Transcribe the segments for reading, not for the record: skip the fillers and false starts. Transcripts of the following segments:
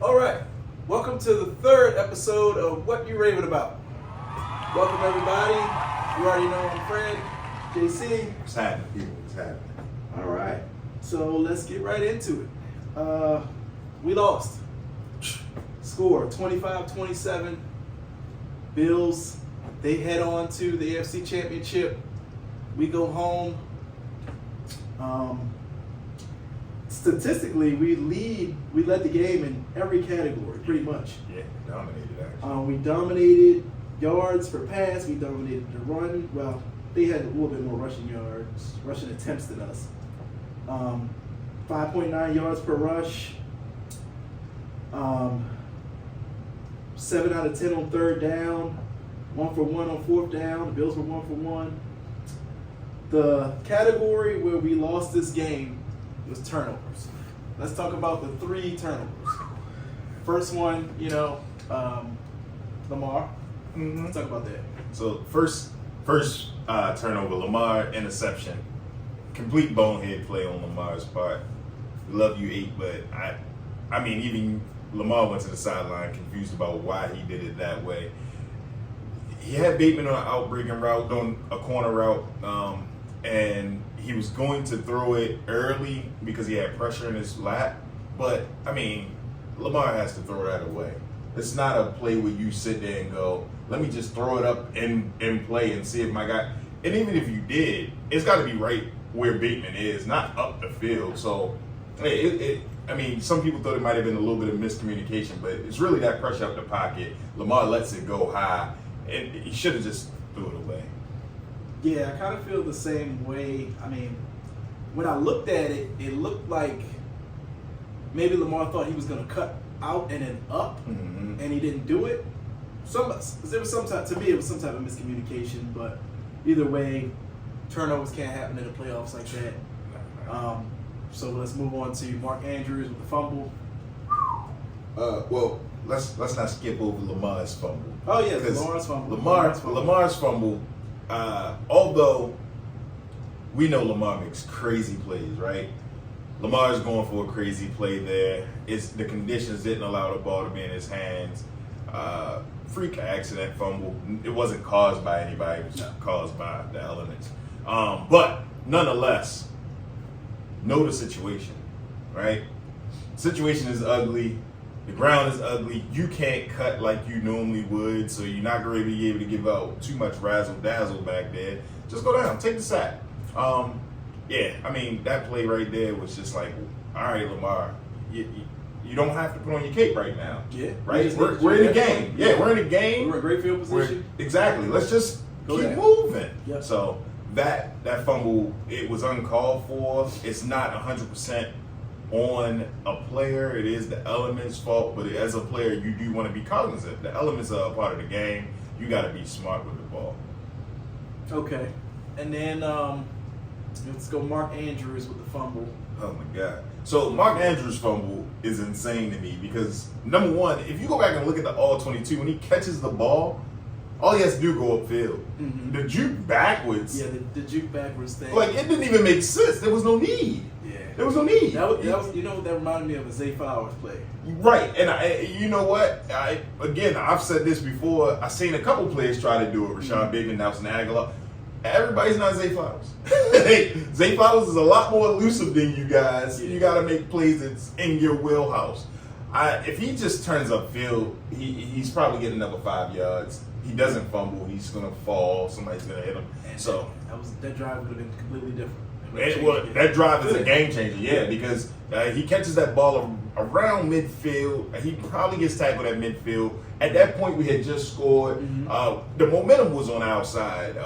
All right, welcome to the third episode of What You Raving About. Welcome everybody. You already know I'm Fred, JC. What's happening, people? What's happening? All right, so let's get right into it. We lost. Score 25-27. Bills, they head on to the AFC Championship. We go home. Statistically, we led the game in every category, pretty much. Yeah, dominated actually. We dominated yards per pass. We dominated the run. Well, they had a little bit more rushing yards, rushing attempts than us. 5.9 yards per rush. 7 out of 10 on third down. 1 for 1 on fourth down. The Bills were 1 for 1. The category where we lost this game was turnovers. Let's talk about the 3 turnovers. First one, Lamar. Let's talk about that. So first turnover, Lamar interception, complete bonehead play on Lamar's part. We love you 8, but I mean even Lamar went to the sideline confused about why he did it that way. He had Bateman on an outbreaking route, on a corner route, and he was going to throw it early because he had pressure in his lap. But, I mean, Lamar has to throw that away. It's not a play where you sit there and go, let me just throw it up in play and see if my guy... And even if you did, it's got to be right where Bateman is, not up the field. So, I mean, some people thought it might have been a little bit of miscommunication, but it's really that pressure up the pocket. Lamar lets it go high, and he should have just threw it away. Yeah, I kind of feel the same way. I mean, when I looked at it, it looked like maybe Lamar thought he was going to cut out and then up, and he didn't do it. To me, it was some type of miscommunication, but either way, turnovers can't happen in the playoffs like that. So let's move on to Mark Andrews with the fumble. Well, let's not skip over Lamar's fumble. Oh yeah, Lamar's fumble. Lamar's fumble. Although we know Lamar makes crazy plays, right? Lamar's going for a crazy play there. It's the conditions didn't allow the ball to be in his hands. Freak accident fumble. It wasn't caused by anybody. It was caused by the elements. But nonetheless, know the situation, right? Situation is ugly. The ground is ugly. You can't cut like you normally would, so you're not going to be able to give out too much razzle-dazzle back there. Just go down, take the sack. Yeah, I mean, that play right there was just like, all right, Lamar, you don't have to put on your cape right now. Yeah. Right? We're in the game. Yeah, we're in the game. We're in great field position. Exactly. Let's just keep moving. Yep. So that fumble, it was uncalled for. It's not 100% on a player. It is the elements' fault, but as a player, you do want to be cognizant. The elements are a part of the game. You got to be smart with the ball. Okay, and then let's go Mark Andrews with the fumble. Oh my God! So Mark Andrews' fumble is insane to me because number one, if you go back and look at the all 22, when he catches the ball, all he has to do is go upfield. The juke backwards. Yeah, the juke backwards thing. Like it didn't even make sense. There was no need. There was no need. That was that reminded me of a Zay Flowers play. Right, and you know what? I've said this before. I've seen a couple players try to do it. Rashad Bateman, Nelson Aguilar. Everybody's not Zay Flowers. Zay Flowers is a lot more elusive than you guys. You got to make plays that's in your wheelhouse. If he just turns upfield, he's probably getting another 5 yards. He doesn't fumble. He's gonna fall. Somebody's gonna hit him. And so that drive would have been completely different. That drive is a game changer, yeah, because he catches that ball around midfield. He probably gets tackled at midfield. At that point, we had just scored. The momentum was on our side.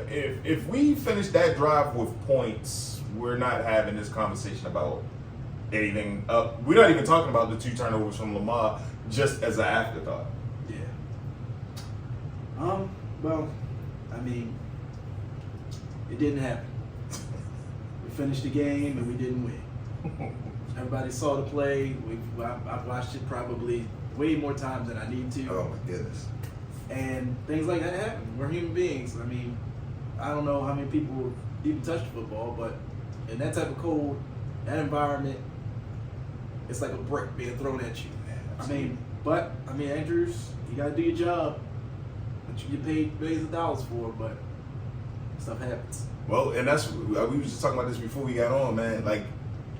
If we finish that drive with points, we're not having this conversation about anything. We're not even talking about the 2 turnovers from Lamar just as an afterthought. Yeah. Well, I mean, it didn't happen. We finished the game and we didn't win. Everybody saw the play. I've watched it probably way more times than I need to. Oh my goodness. And things like that happen. We're human beings. I mean, I don't know how many people even touch football, but in that type of cold, that environment, it's like a brick being thrown at you. Andrews, you got to do your job. But you get paid millions of dollars for, but stuff happens. Well, and that's, we were just talking about this before we got on, man. Like,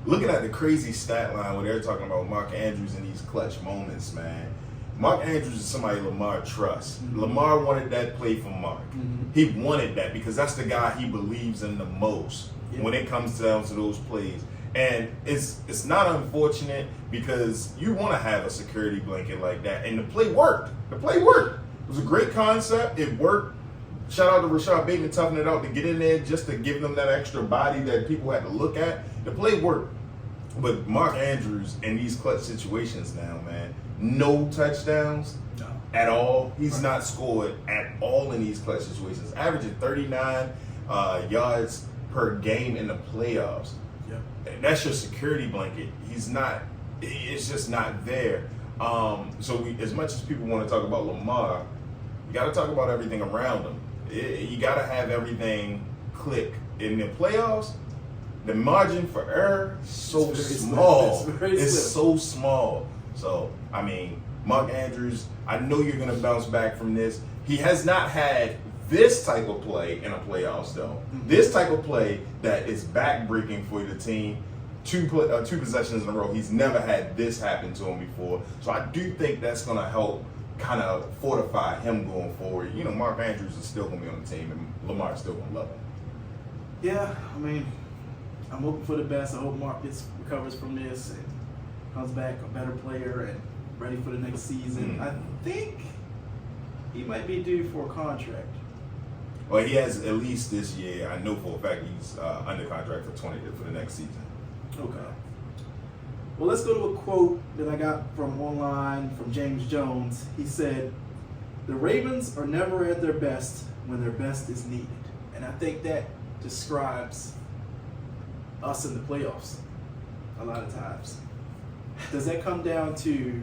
looking at the crazy stat line where they're talking about Mark Andrews in these clutch moments, man. Mark Andrews is somebody Lamar trusts. Mm-hmm. Lamar wanted that play from Mark. Mm-hmm. He wanted that because that's the guy he believes in the most when it comes down to those plays. And it's not unfortunate because you want to have a security blanket like that. And the play worked. The play worked. It was a great concept. It worked. Shout out to Rashad Bateman toughing it out to get in there just to give them that extra body that people had to look at. The play worked. But Mark Andrews in these clutch situations now, man, no touchdowns at all. He's not scored at all in these clutch situations. Averaging 39 yards per game in the playoffs. And that's your security blanket. It's just not there. So as much as people want to talk about Lamar, you got to talk about everything around him. You got to have everything click. In the playoffs, the margin for error is so small. It's so small. So, Mark Andrews, I know you're going to bounce back from this. He has not had this type of play in a playoffs, though. Mm-hmm. This type of play that is back-breaking for the team. Two possessions in a row. He's never had this happen to him before. So I do think that's going to help kind of fortify him going forward. You know, Mark Andrews is still going to be on the team, and Lamar's still going to love him. Yeah, I'm hoping for the best. I hope Mark recovers from this and comes back a better player and ready for the next season. Mm-hmm. I think he might be due for a contract. Well, he has at least this year. I know for a fact he's under contract for the next season. Okay. Well, let's go to a quote that I got from online from James Jones. He said, "The Ravens are never at their best when their best is needed." And I think that describes us in the playoffs a lot of times. Does that come down to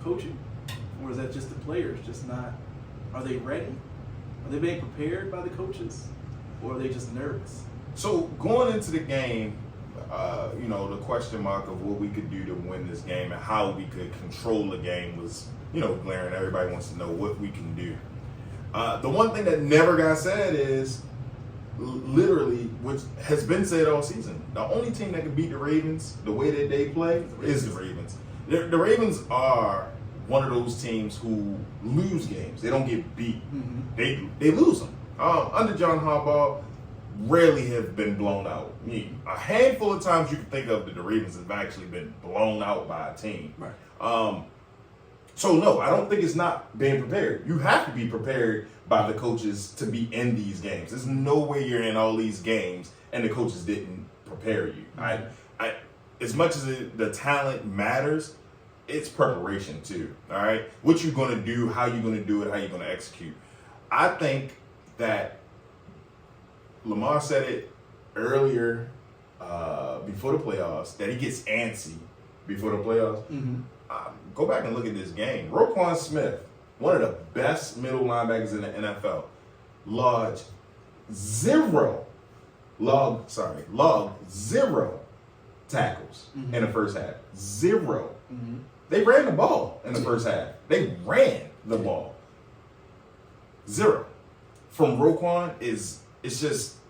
coaching? Or is that just the players just not, are they ready? Are they being prepared by the coaches? Or are they just nervous? So going into the game, the question mark of what we could do to win this game and how we could control the game was, glaring. Everybody wants to know what we can do. The one thing that never got said is literally, which has been said all season, the only team that can beat the Ravens the way that they play is the Ravens. The Ravens are one of those teams who lose games. They don't get beat. Mm-hmm. They lose them. Under John Harbaugh, rarely have been blown out. A handful of times you can think of that the Ravens have actually been blown out by a team. Right. So no, I don't think it's not being prepared. You have to be prepared by the coaches to be in these games. There's no way you're in all these games and the coaches didn't prepare you. Mm-hmm. As much as the talent matters, it's preparation too. All right, what you're going to do, how you're going to do it, how you're going to execute. I think that Lamar said it earlier before the playoffs that he gets antsy before the playoffs. Mm-hmm. Go back and look at this game. Roquan Smith, one of the best middle linebackers in the NFL, logged zero tackles in the first half. Zero. Mm-hmm. They ran the ball in the first half. They ran the ball. Zero. From Roquan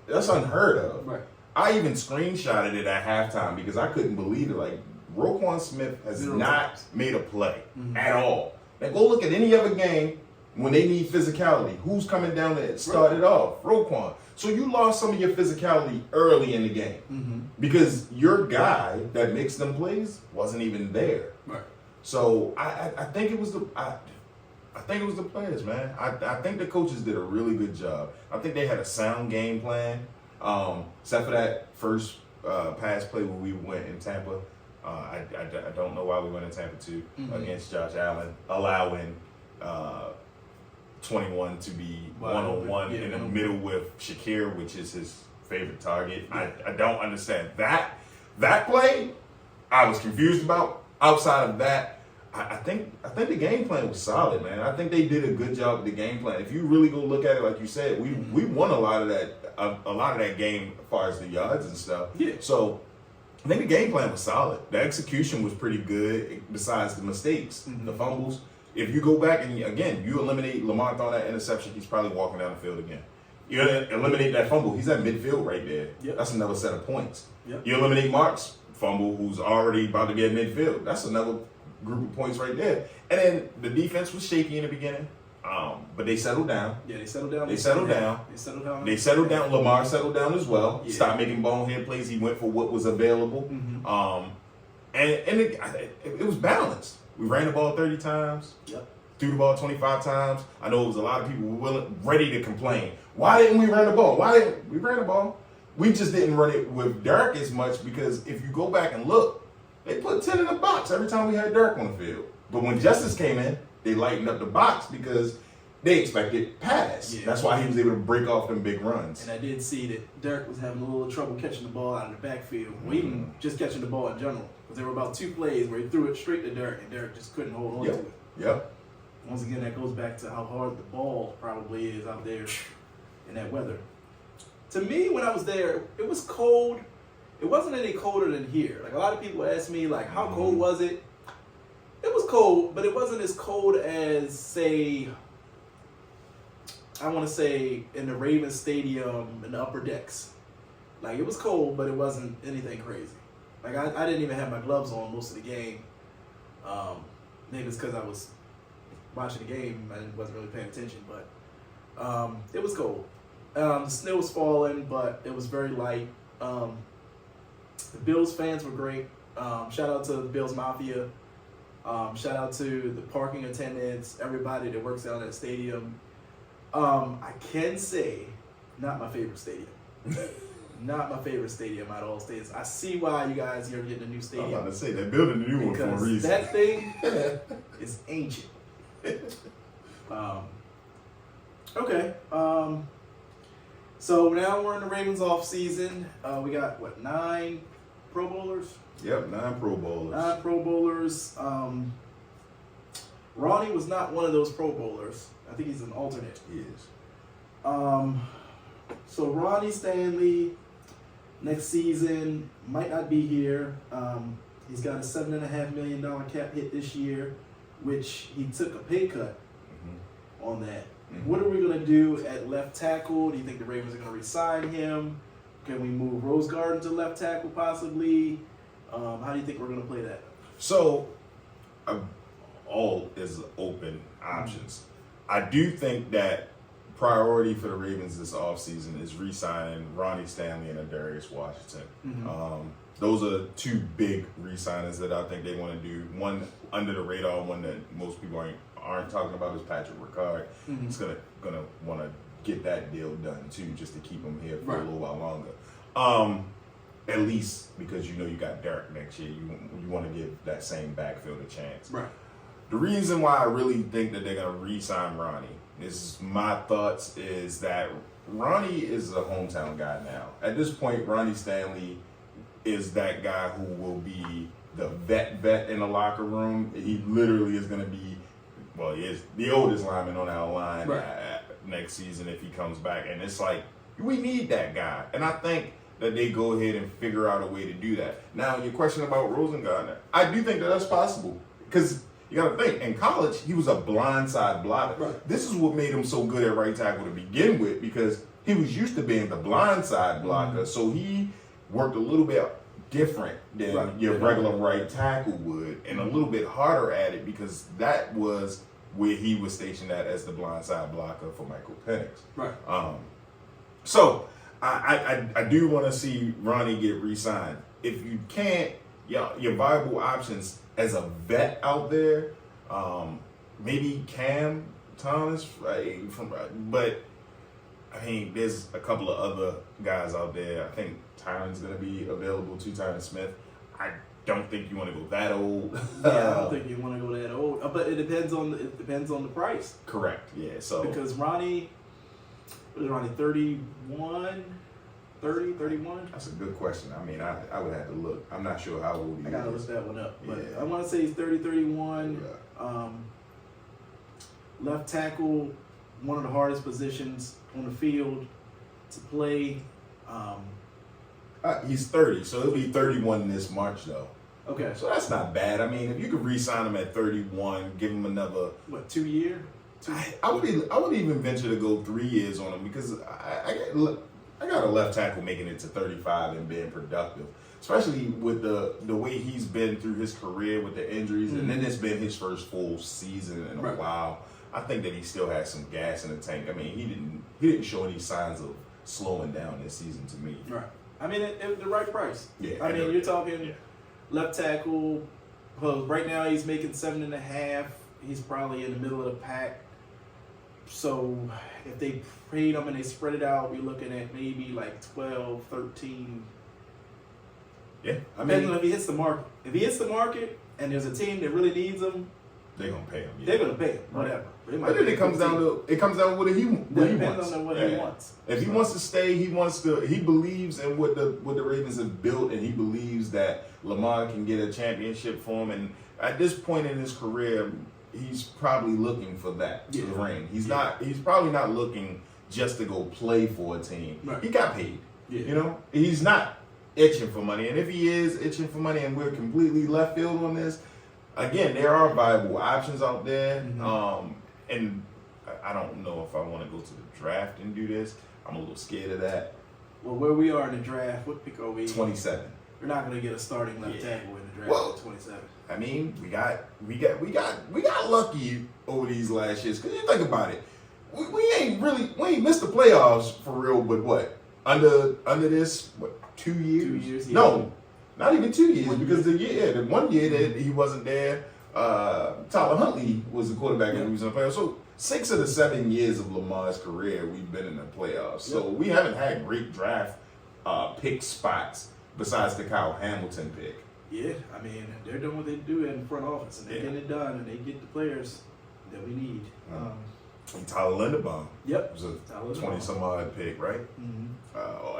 that's unheard of. Right. I even screenshotted it at halftime because I couldn't believe it. Like, Roquan Smith has not made a play at all. Now go look at any other game when they need physicality. Who's coming down there? Started off Roquan. So you lost some of your physicality early in the game because your guy that makes them plays wasn't even there. Right. So I think it was the players, man. I think the coaches did a really good job. I think they had a sound game plan, except for that first pass play where we went in Tampa. I don't know why we went in Tampa 2 against Josh Allen, allowing 21 to be one-on-one in the middle with Shakir, which is his favorite target. Yeah. I don't understand that play. I was confused about. Outside of that, I think the game plan was solid, man. I think they did a good job with the game plan. If you really go look at it, like you said, we won a lot of that game as far as the yards and stuff. Yeah. So I think the game plan was solid. The execution was pretty good, besides the mistakes, the fumbles. If you go back and, again, you eliminate Lamar throwing that interception, he's probably walking down the field again. You eliminate that fumble, he's at midfield right there. Yep. That's another set of points. Yep. You eliminate Mark's fumble, who's already about to be at midfield. That's another group of points right there. And then the defense was shaky in the beginning, but they settled down. Yeah, they settled down. They settled down. Lamar settled down as well. Yeah. Stopped making bonehead plays. He went for what was available. And it was balanced. We ran the ball 30 times. Yep. Threw the ball 25 times. I know it was a lot of people ready to complain. Why didn't we run the ball? We ran the ball? We just didn't run it with Derek as much, because if you go back and look, they put 10 in the box every time we had Derek on the field. But when Justice came in, they lightened up the box because they expected pass. Yeah. That's why he was able to break off them big runs. And I did see that Derek was having a little trouble catching the ball out of the backfield, or even just catching the ball in general. Because there were about 2 plays where he threw it straight to Derek, and Derek just couldn't hold on to it. Yep. Once again, that goes back to how hard the ball probably is out there in that weather. To me, when I was there, it was cold. It wasn't any colder than here. Like, a lot of people ask me, like, how cold was it? It was cold, but it wasn't as cold as, say, I want to say in the Ravens Stadium in the upper decks. Like, it was cold, but it wasn't anything crazy. Like, I didn't even have my gloves on most of the game. Maybe it's because I was watching the game. I wasn't really paying attention, but it was cold. The snow was falling, but it was very light. The Bills fans were great. Shout out to the Bills Mafia. Shout out to the parking attendants, everybody that works out at the stadium. I can say, not my favorite stadium. Not my favorite stadium out of all stadiums. I see why you guys are getting a new stadium. I'm about to say, they're building a new one for a reason. That thing is ancient. Okay. So now we're in the Ravens off season. We got, 9 Pro Bowlers? Yep, 9 Pro Bowlers. 9 Pro Bowlers. Ronnie was not one of those Pro Bowlers. I think he's an alternate. He is. So Ronnie Stanley next season might not be here. He's got a $7.5 million cap hit this year, which he took a pay cut on that. What are we going to do at left tackle? Do you think the Ravens are going to re-sign him? Can we move Rose Garden to left tackle possibly? How do you think we're going to play that? So, all is open options. I do think that priority for the Ravens this offseason is re-signing Ronnie Stanley and Adarius Washington. Those are 2 big re-signings that I think they want to do. One under the radar, one that most people aren't talking about is Patrick Ricard. He's gonna want to get that deal done too, just to keep him here for a little while longer. At least because you got Derek next year, you want to give that same backfield a chance. Right. The reason why I really think that they're gonna re-sign Ronnie, is my thoughts, is that Ronnie is a hometown guy now. At this point, Ronnie Stanley is that guy who will be the vet in the locker room. He literally is going to be, he is the oldest lineman on our line next season if he comes back. And it's like, we need that guy. And I think that they go ahead and figure out a way to do that. Now, your question about Rosengartner, I do think that that's possible. Because you got to think, in college, he was a blindside blocker. Right. This is what made him so good at right tackle to begin with, because he was used to being the blindside blocker. So he worked a little bit different than your regular right tackle would, and a little bit harder at it, because that was where he was stationed at as the blindside blocker for Michael Penix. Right. So I do want to see Ronnie get re-signed. If you can't, your viable options as a vet out there, maybe Cam Thomas, but I mean, there's a couple of other guys out there. I think Tyron's going to be available too, Tyron Smith. I don't think you want to go that old. Yeah, I don't think you want to go that old. But it depends on the price. Correct. Yeah. So because Ronnie, what is Ronnie, 31? 30, 31? That's a good question. I mean, I would have to look. I'm not sure how old he is. I got to look that one up. But I want to say he's 30, 31. Yeah. Left tackle, one of the hardest positions on the field to play. He's 30, so he'll be 31 this March, though. Okay. So that's not bad. I mean, if you could re-sign him at 31, give him another 2 year? I would even venture to go 3 years on him because I got a left tackle making it to 35 and being productive, especially with the way he's been through his career with the injuries, and then it's been his first full season in a while. I think that he still has some gas in the tank. I mean, he didn't show any signs of slowing down this season to me. Right. I mean, it was the right price. Yeah. I mean, you're talking left tackle. Well, right now he's making 7.5. He's probably in the middle of the pack. So if they paid him and they spread it out, we're looking at maybe like 12, 13. Yeah. Depending on if he hits the market. If he hits the market and there's a team that really needs him, they're gonna pay him. Yeah. they're gonna pay him. Whatever. But then it comes down to what he wants. On what he wants. If he wants to stay, he believes in what the Ravens have built, and he believes that Lamar can get a championship for him. And at this point in his career, he's probably looking for that to ring. He's probably not looking just to go play for a team. Right. He got paid. Yeah. You know, he's not itching for money. And if he is itching for money, and we're completely left field on this, again, there are viable options out there. And I don't know if I want to go to the draft and do this. I'm a little scared of that. Well, where we are in the draft, what pick are we? 27. We're not going to get a starting left tackle in the draft at 27. I mean, we got lucky over these last years. Cause you think about it, we ain't missed the playoffs for real. But what under this 2 years? 2 years. No, not even 2 years because the 1 year that he wasn't there. Tyler Huntley was the quarterback and he was in the playoffs. So 6 of the 7 years of Lamar's career, we've been in the playoffs. So we haven't had great draft pick spots besides the Kyle Hamilton pick. Yeah, I mean, they're doing what they do in the front office, and they're getting it done, and they get the players that we need. And Tyler Linderbaum. Yep. Was a 20-some-odd pick, right? Mm-hmm.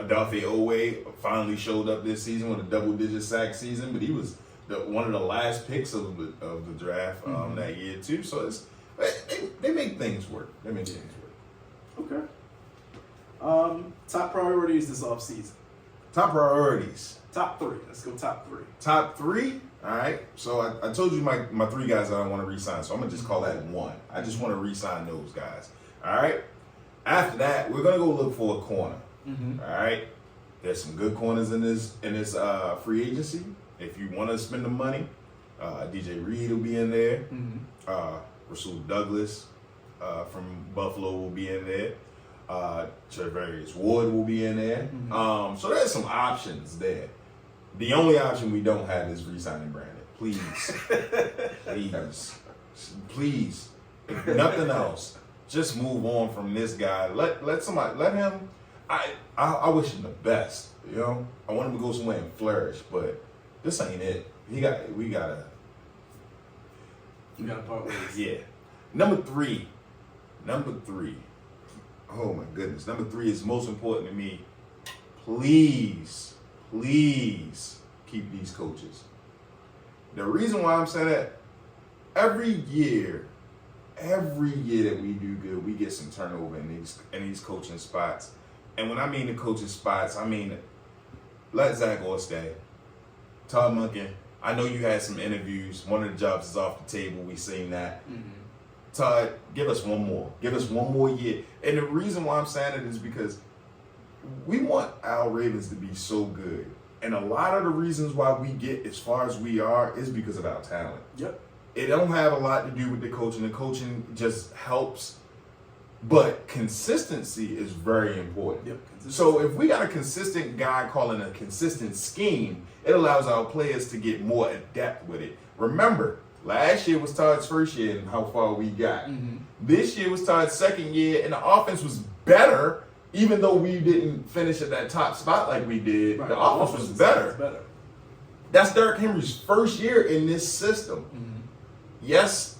Adafe Owe finally showed up this season with a double-digit sack season, but he was one of the last picks of the draft that year too. So they make things work. Okay. Top priorities this offseason. Top priorities. Top 3. Let's go top 3. Top 3. All right. So I told you my 3 guys that I want to re-sign. So I'm gonna just call that 1. I just want to re-sign those guys. All right. After that, we're gonna go look for a corner. All right. There's some good corners in this free agency. If you want to spend the money, DJ Reed will be in there. Rasul Douglas from Buffalo will be in there. Trevarius Ward will be in there. So there's some options there. The only option we don't have is re-signing Brandon. Please. Please. If nothing else, just move on from this guy. Let him. I wish him the best. You know, I want him to go somewhere and flourish, but this ain't it. We gotta part ways. Yeah. Number three. Oh my goodness. Number 3 is most important to me. Please keep these coaches. The reason why I'm saying that, every year that we do good, we get some turnover in these coaching spots. And when I mean the coaching spots, I mean let Zach Orr stay. Todd Monken, I know you had some interviews. One of the jobs is off the table. We seen that. Todd, give us one more. Give us one more year. And the reason why I'm saying it is because we want our Ravens to be so good. And a lot of the reasons why we get as far as we are is because of our talent. Yep. It don't have a lot to do with the coaching. The coaching just helps. But consistency is very important. Yep. So if we got a consistent guy calling a consistent scheme, it allows our players to get more adept with it. Remember, last year was Todd's first year and how far we got. This year was Todd's second year and the offense was better, even though we didn't finish at that top spot like we did. Right. The offense was better. That's Derrick Henry's first year in this system. Yes,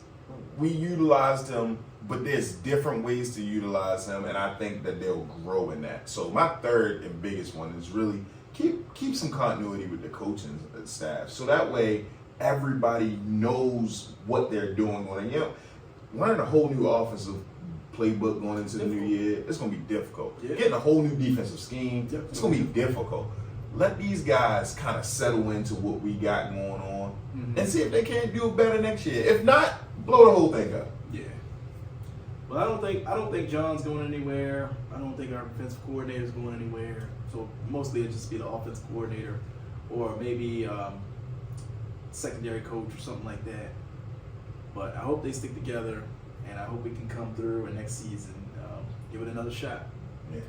we utilized him, but there's different ways to utilize him, and I think that they'll grow in that. So my third and biggest one is really keep some continuity with the coaching staff, so that way everybody knows what they're doing. Learning a whole new offensive playbook going into the new year, it's going to be difficult. Getting a whole new defensive scheme, it's going to be difficult. let these guys kind of settle into what we got going on and see if they can't do it better next year. If not, blow the whole thing up. Yeah. Well, I don't think John's going anywhere. I don't think our defensive coordinator is going anywhere. So mostly it'll just be the offensive coordinator, or maybe secondary coach or something like that. But I hope they stick together, and I hope we can come through and next season give it another shot. Yeah.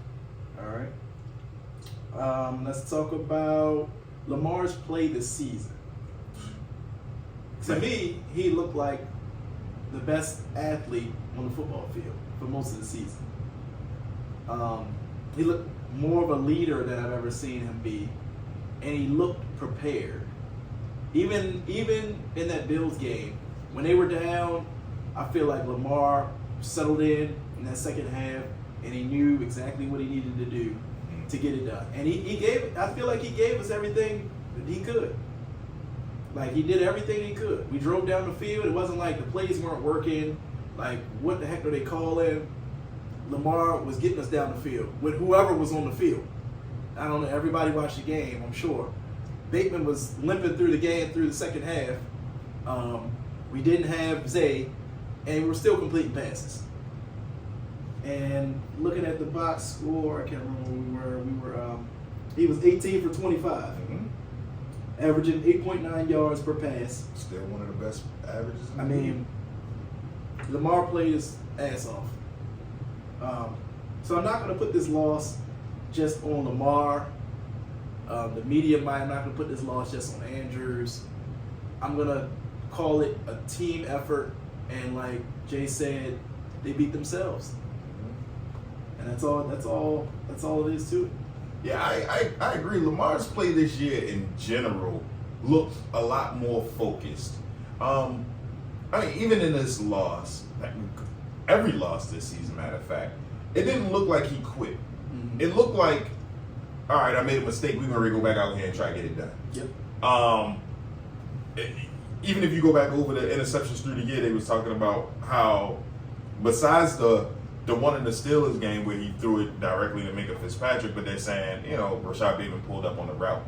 All right. Let's talk about Lamar's play this season. To me, he looked like the best athlete on the football field for most of the season. He looked more of a leader than I've ever seen him be, and he looked prepared. Even in that Bills game, when they were down, I feel like Lamar settled in that second half, and he knew exactly what he needed to do to get it done. And I feel like he gave us everything that he could. Like, he did everything he could. We drove down the field. It wasn't like the plays weren't working. Like, what the heck are they calling? Lamar was getting us down the field with whoever was on the field. I don't know. Everybody watched the game, I'm sure. Bateman was limping through the game through the second half. We didn't have Zay, and we were still completing passes. And looking at the box score, I can't remember where we were. He was 18 for 25. Averaging 8.9 yards per pass. Still one of the best averages. I mean, Lamar played his ass off. So I'm not going to put this loss just on Lamar. The media might. I'm not going to put this loss just on Andrews. I'm going to call it a team effort. And like Jay said, they beat themselves. And that's all it is to it. Yeah, I agree. Lamar's play this year in general looked a lot more focused. I mean, even in this loss, every loss this season, matter of fact, it didn't look like he quit. It looked like, all right, I made a mistake. We're going to go back out here and try to get it done. Yep. Even if you go back over the interceptions through the year, they was talking about how, besides the one in the Steelers game where he threw it directly to Minka Fitzpatrick, but they're saying, Rashad Bateman pulled up on the route.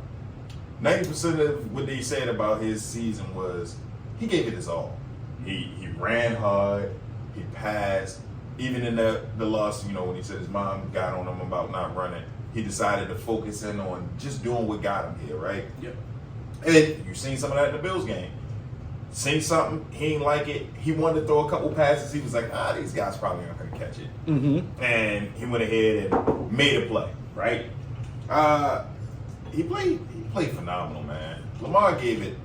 90% of what they said about his season was he gave it his all. He ran hard, he passed. Even in the loss, when he said his mom got on him about not running, he decided to focus in on just doing what got him here, right? Yep. And you've seen some of that in the Bills game. Seen something, he ain't like it. He wanted to throw a couple passes. He was like, these guys probably aren't going to catch it. And he went ahead and made a play, right? He played phenomenal, man. Lamar gave it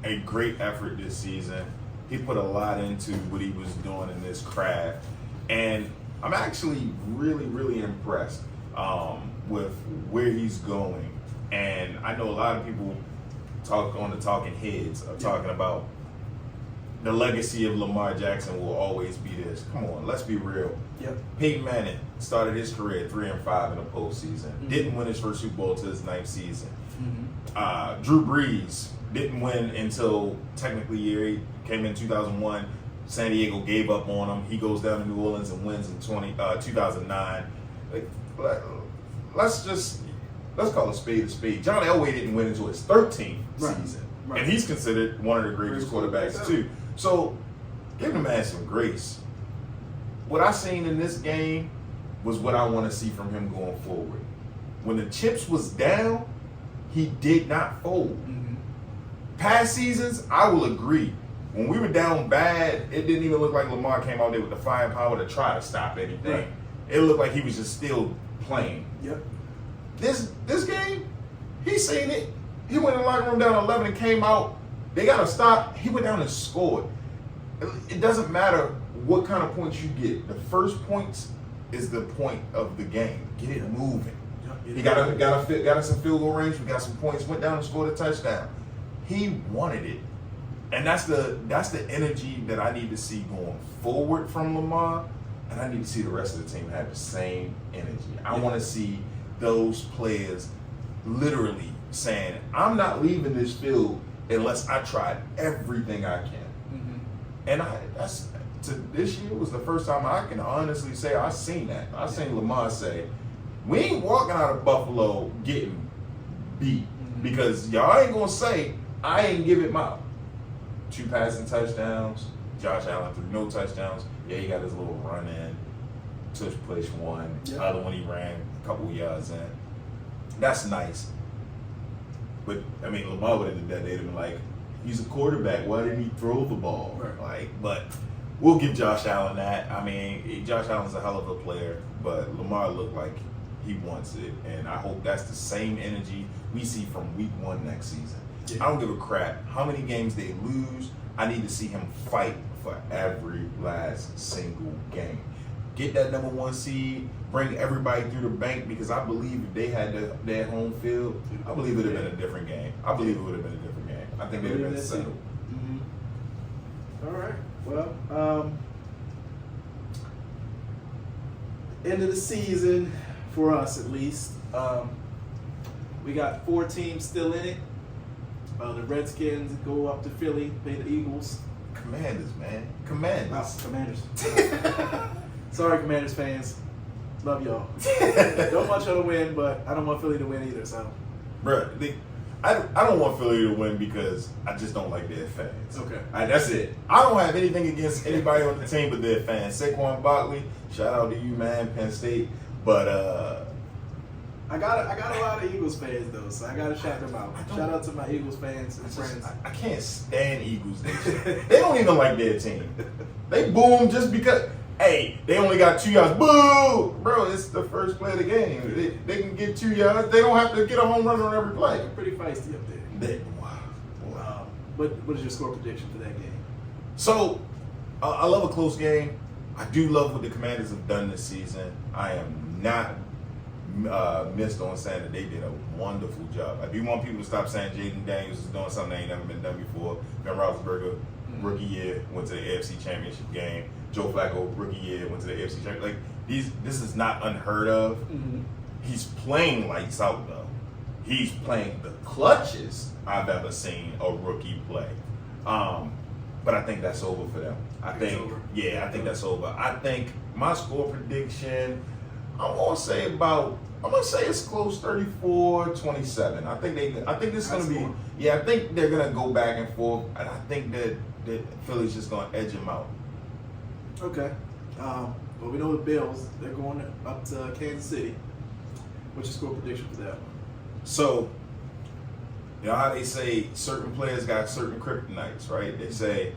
a great effort this season. He put a lot into what he was doing in this craft. And I'm actually really, really impressed with where he's going. And I know a lot of people talk on the talking heads of talking about the legacy of Lamar Jackson will always be this. Come on, let's be real. Yep. Peyton Manning started his career 3-5 in the postseason. Didn't win his first Super Bowl till his 9th season. Drew Brees didn't win until technically year 8, came in 2001. San Diego gave up on him. He goes down to New Orleans and wins in 2009. Let's call a spade a spade. John Elway didn't win until his 13th season. Right. And he's considered one of the greatest quarterbacks too. So give the man some grace. What I seen in this game was what I want to see from him going forward. When the chips was down, he did not fold. Past seasons, I will agree. When we were down bad, it didn't even look like Lamar came out there with the firepower to try to stop anything. Right. It looked like he was just still playing. Yep. This game, he seen it. He went in the locker room down 11 and came out. They got to stop. He went down and scored. It doesn't matter what kind of points you get. The first points is the point of the game. Get it moving. He got us in field goal range. We got some points. Went down and scored a touchdown. He wanted it, and that's the energy that I need to see going forward from Lamar, and I need to see the rest of the team have the same energy. I want to see those players literally saying, I'm not leaving this field unless I tried everything I can. And this year was the first time I can honestly say I've seen that. I've seen Lamar say, We ain't walking out of Buffalo getting beat because y'all ain't gonna say I ain't give it my 2 passing touchdowns. Josh Allen threw no touchdowns. Yeah, he got his little run in, tush push one. Yep. Other one he ran a couple yards in. That's nice. But I mean, Lamar would have did that. They'd have been like, he's a quarterback. Why didn't he throw the ball? Right. Like, but we'll give Josh Allen that. I mean, Josh Allen's a hell of a player, but Lamar looked like he wants it, and I hope that's the same energy we see from week 1 next season. Yeah. I don't give a crap how many games they lose. I need to see him fight for every last single game. Get that number 1 seed, bring everybody through the bank, because I believe if they had their home field, I believe it would have been a different game. I believe it would have been a different game. I think they'd have been settled. All right. Well, end of the season for us at least. We got 4 teams still in it. The Redskins go up to Philly, play the Eagles. Commanders, man. Commanders. Oh, Commanders. Sorry, Commanders fans. Love y'all. Don't want y'all to win, but I don't want Philly to win either. So, Bruh, I don't want Philly to win because I just don't like their fans. Okay. That's it. I don't have anything against anybody on the team but their fans. Saquon Barkley, shout out to you, man, Penn State. But I got a lot of Eagles fans though, so I gotta shout them out. Shout out to my Eagles fans and friends. I can't stand Eagles Nation. They don't even like their team. They boom just because. Hey, they only got 2 yards. Boo! Bro, it's the first play of the game. They can get 2 yards. They don't have to get a home run on every play. They're pretty feisty up there. Wow. What is your score prediction for that game? So, I love a close game. I do love what the Commanders have done this season. I am not missed on saying that they did a wonderful job. I do want people to stop saying Jaden Daniels is doing something that ain't never been done before. Ben Roethlisberger, rookie year, went to the AFC Championship game. Joe Flacco, rookie year, went to the AFC Championship. Like, this is not unheard of. Mm-hmm. He's playing lights out, though. He's playing the clutches I've ever seen a rookie play. But I think that's over for them. I think that's over. I think my score prediction, I'm gonna say it's close 34-27. I think this is gonna be. I think they're gonna go back and forth, and I think that Philly's just gonna edge them out. Okay. Well, we know the Bills, they're going up to Kansas City. What's your score prediction for that one? So, you know how they say certain players got certain kryptonites, right? They say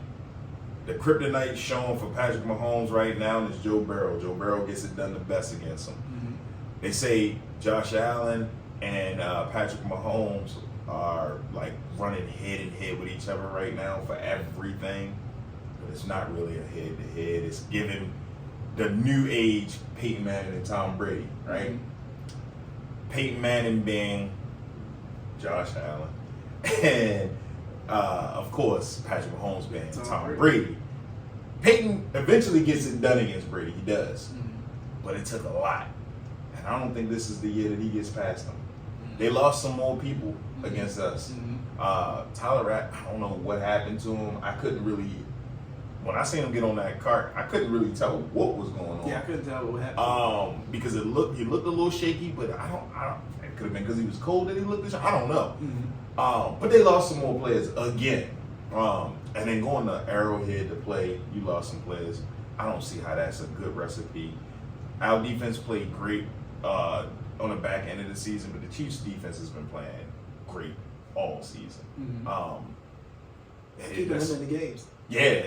the kryptonite shown for Patrick Mahomes right now is Joe Burrow. Joe Burrow gets it done the best against him. Mm-hmm. They say Josh Allen and Patrick Mahomes are like running head and head with each other right now for everything. But it's not really a head to head. It's giving the new age Peyton Manning and Tom Brady, right? Mm-hmm. Peyton Manning being Josh Allen, and of course Patrick Mahomes being Tom Brady. Peyton eventually gets it done against Brady. He does, but it took a lot, and I don't think this is the year that he gets past them. They lost some more people against us. Tyler Rapp, I don't know what happened to him. I couldn't really. When I seen him get on that cart, I couldn't really tell what was going on. Yeah, I couldn't tell what happened. Because he looked a little shaky, but I don't. It could have been because he was cold that he looked this. I don't know. But they lost some more players again. And then going to Arrowhead to play, you lost some players. I don't see how that's a good recipe. Our defense played great on the back end of the season, but the Chiefs' defense has been playing great all season. Keeping them in the games. Yeah,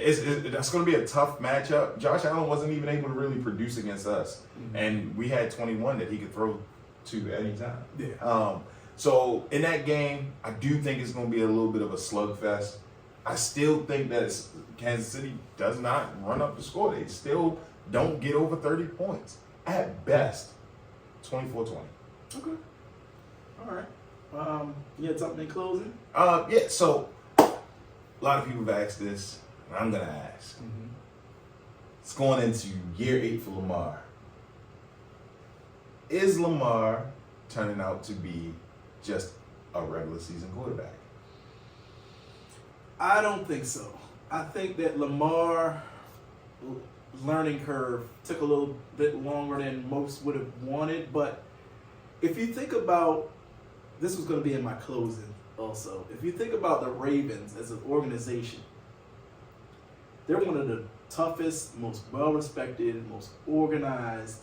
that's going to be a tough matchup. Josh Allen wasn't even able to really produce against us, and we had 21 that he could throw to at any time. Yeah. So in that game, I do think it's going to be a little bit of a slugfest. I still think that Kansas City does not run up the score. They still don't get over 30 points. At best, 24-20. Okay. All right. You had something in closing? Yeah, so a lot of people have asked this, and I'm going to ask. It's going into year 8 for Lamar. Is Lamar turning out to be just a regular season quarterback? I don't think so. I think that Lamar learning curve took a little bit longer than most would have wanted, but if you think about, this was going to be in my closing also. If you think about the Ravens as an organization, they're one of the toughest, most well-respected, most organized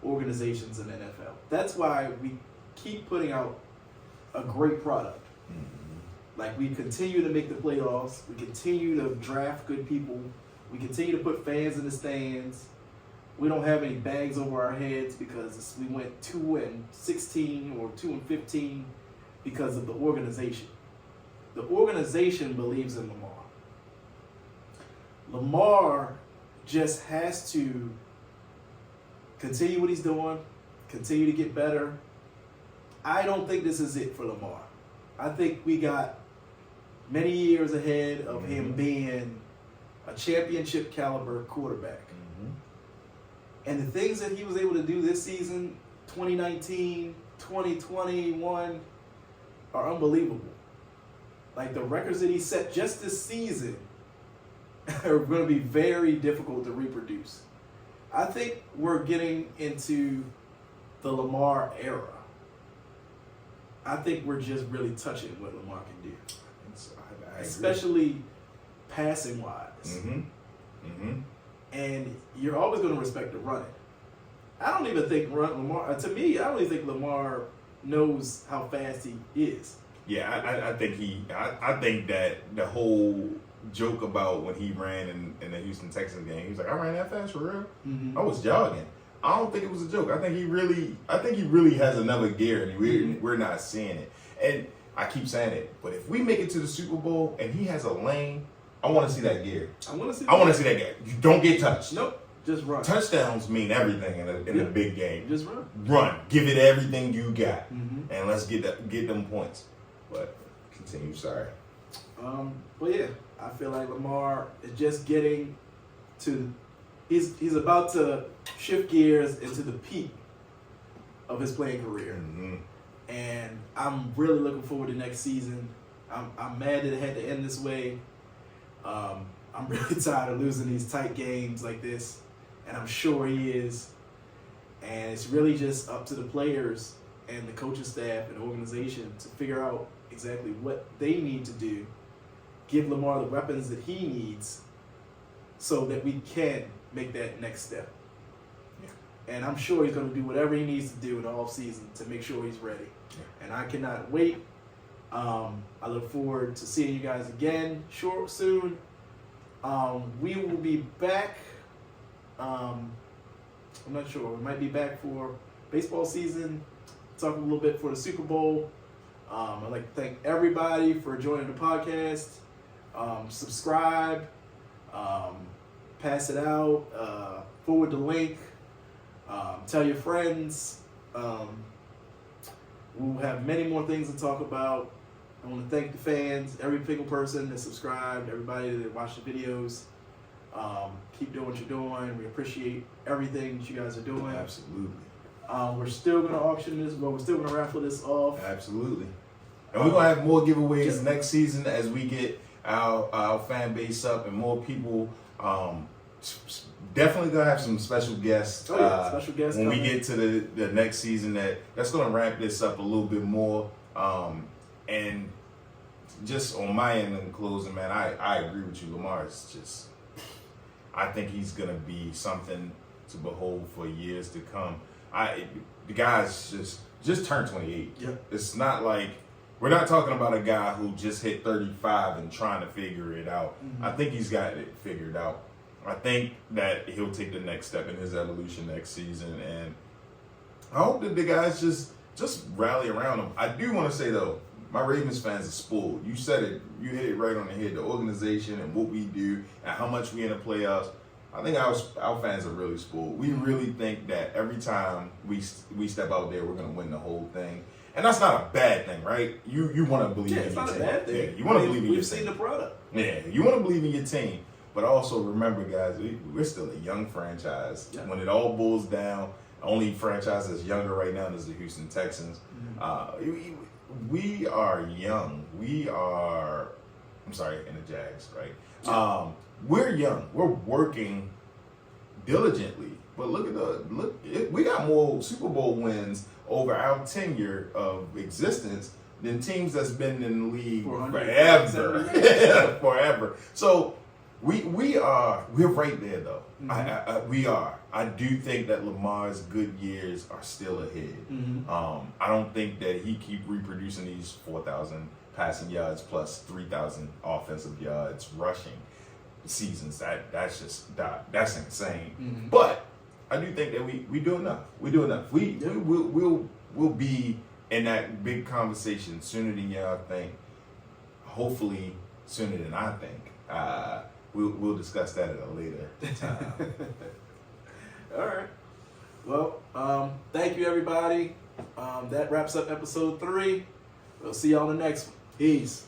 organizations in the NFL. That's why we keep putting out a great product. Like, we continue to make the playoffs. We continue to draft good people. We continue to put fans in the stands. We don't have any bags over our heads because we went 2-16 or 2-15 because of the organization. The organization believes in Lamar. Lamar just has to continue what he's doing, continue to get better. I don't think this is it for Lamar. I think we got many years ahead of him being a championship caliber quarterback. And the things that he was able to do this season, 2019, 2021, are unbelievable. Like, the records that he set just this season are going to be very difficult to reproduce. I think we're getting into the Lamar era. I think we're just really touching what Lamar can do. I Especially passing wise. And you're always going to respect the running. I don't even think Lamar, to me, I don't even think Lamar knows how fast he is. Yeah, I think that the whole joke about when he ran in the Houston Texans game, he was like, I ran that fast for real? I was jogging. I don't think it was a joke. I think he really has another gear, and we're not seeing it. And I keep saying it, but if we make it to the Super Bowl and he has a lane, I want to see that gear. I want to see that gear. You don't get touched. Nope, just run. Touchdowns mean everything in a big game. Just run. Run. Give it everything you got, and let's get them points. But continue. Sorry. But yeah, I feel like Lamar is just getting to. He's about to shift gears into the peak of his playing career, and I'm really looking forward to next season. I'm mad that it had to end this way. I'm really tired of losing these tight games like this, and I'm sure he is. And it's really just up to the players and the coaching staff and the organization to figure out exactly what they need to do, give Lamar the weapons that he needs so that we can make that next step. Yeah. And I'm sure he's going to do whatever he needs to do in the offseason to make sure he's ready. Yeah. And I cannot wait. I look forward to seeing you guys again soon. We will be back. I'm not sure. We might be back for baseball season. Talk a little bit for the Super Bowl. I'd like to thank everybody for joining the podcast. Subscribe. Pass it out. Forward the link. Tell your friends. We'll have many more things to talk about. I want to thank the fans, every single person that subscribed, everybody that watched the videos. Keep doing what you're doing. We appreciate everything that you guys are doing. Absolutely. We're still going to auction this, but we're still going to raffle this off. Absolutely. And we're going to have more giveaways next season as we get our fan base up and more people. Definitely going to have some special guests. Special guests when we get to the next season. That's going to ramp this up a little bit more. And just on my end in closing, man, I agree with you. Lamar is just, I think he's going to be something to behold for years to come. The guy's just turned 28. Yep. It's not like, we're not talking about a guy who just hit 35 and trying to figure it out. I think he's got it figured out. I think that he'll take the next step in his evolution next season, and I hope that the guys just rally around him. I do want to say, though, my Ravens fans are spoiled. You said it. You hit it right on the head. The organization and what we do and how much we in the playoffs. I think our fans are really spoiled. We really think that every time we step out there, we're going to win the whole thing. And that's not a bad thing, right? You want to believe in your team. It's not a bad thing. Yeah, you want to believe in your team. We've seen the product. Yeah, you want to believe in your team. But also remember, guys, we're still a young franchise. Yeah. When it all boils down, the only franchise that's younger right now is the Houston Texans. We are young. And the Jags, right? Yeah. We're young. We're working diligently, But we got more Super Bowl wins over our tenure of existence than teams that's been in the league forever. Forever. So we're right there though. Mm-hmm. We are. I do think that Lamar's good years are still ahead. Mm-hmm. I don't think that he keep reproducing these 4,000 passing yards plus 3,000 offensive yards rushing seasons. That's insane. Mm-hmm. But I do think that we do enough. We do enough. We'll be in that big conversation sooner than y'all think. Hopefully sooner than I think. We'll discuss that at a later time. All right. Well, thank you everybody. That wraps up episode 3. We'll see you on the next one. Peace.